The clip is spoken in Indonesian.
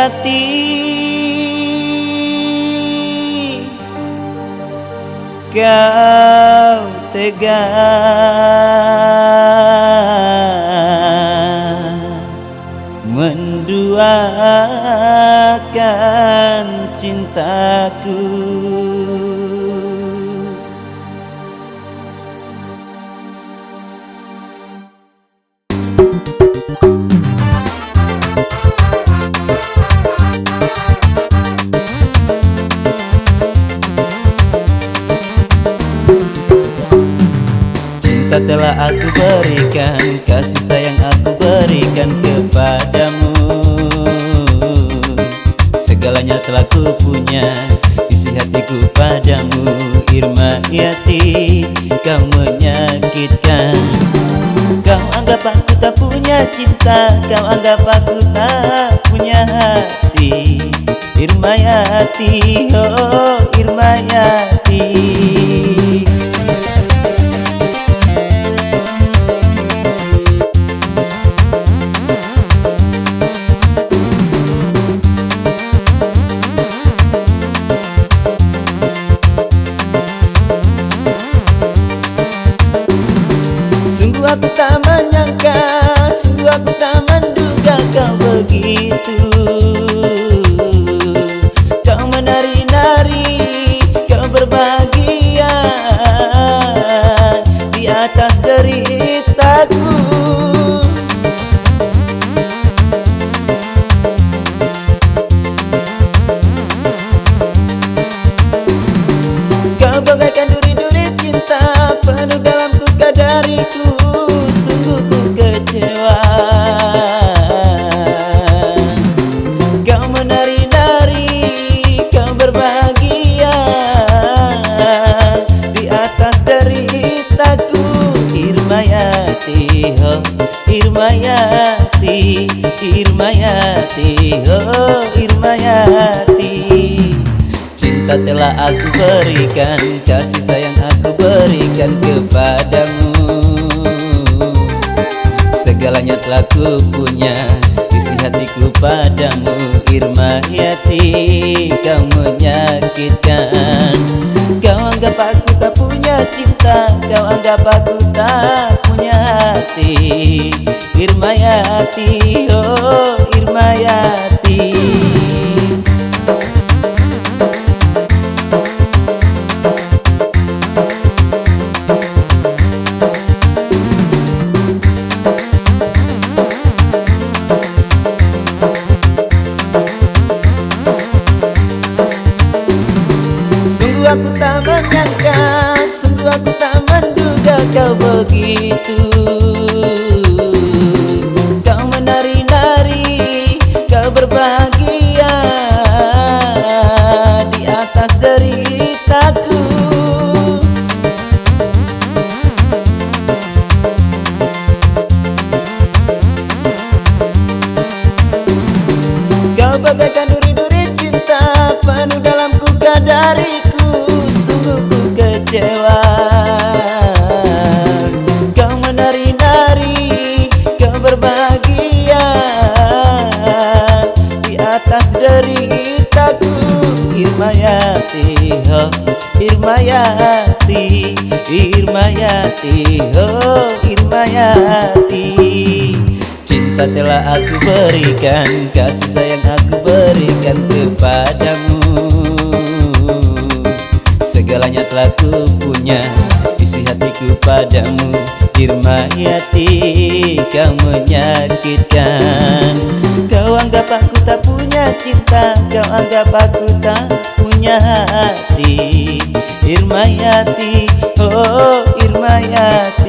Irmayati, kau tega menduakan cintaku. Cinta telah aku berikan, kasih sayang aku berikan kepadamu. Segalanya telah ku punya, isi hatiku padamu. Irmayati, kau menyakitkan. Kau anggap aku tak punya cinta, kau anggap aku tak punya hati. Irmayati, oh Irmayati. Aku tak menyangka, sungguh aku tak menduga kau begitu. Kau menari-nari, kau berbahagia di atas deritaku. Kau bagaikan duri-duri cinta penuh dalam luka dariku. Sungguh ku kecewa. Kau menari-nari, kau berbahagia di atas deritaku. Irmayati, oh Irmayati, Irmayati, oh Irmayati. Cinta telah aku berikan, kasih sayang aku berikan kepadamu. Segalanya telah ku punya, isi hatiku padamu. Irmayati, kau menyakitkan. Kau anggap aku tak punya cinta, kau anggap aku tak punya hati. Irmayati, oh Irmayati. Aku tak menyangka, sungguh aku tak menduga kau begitu. Kau menari-nari, kau berbahagia di atas deritaku. Kau bagaikan duri-duri cinta penuh dalam luka dariku. Kecewa. Kau menari-nari, kau berbahagia di atas deritaku. Irmayati, oh Irmayati, Irmayati, oh Irmayati. Cinta telah aku berikan, kasih sayang aku berikan kepadamu. Segalanya telah ku punya, isi hatiku padamu. Irmayati, kau menyakitkan. Kau anggap aku tak punya cinta, kau anggap aku tak punya hati. Irmayati, oh Irmayati.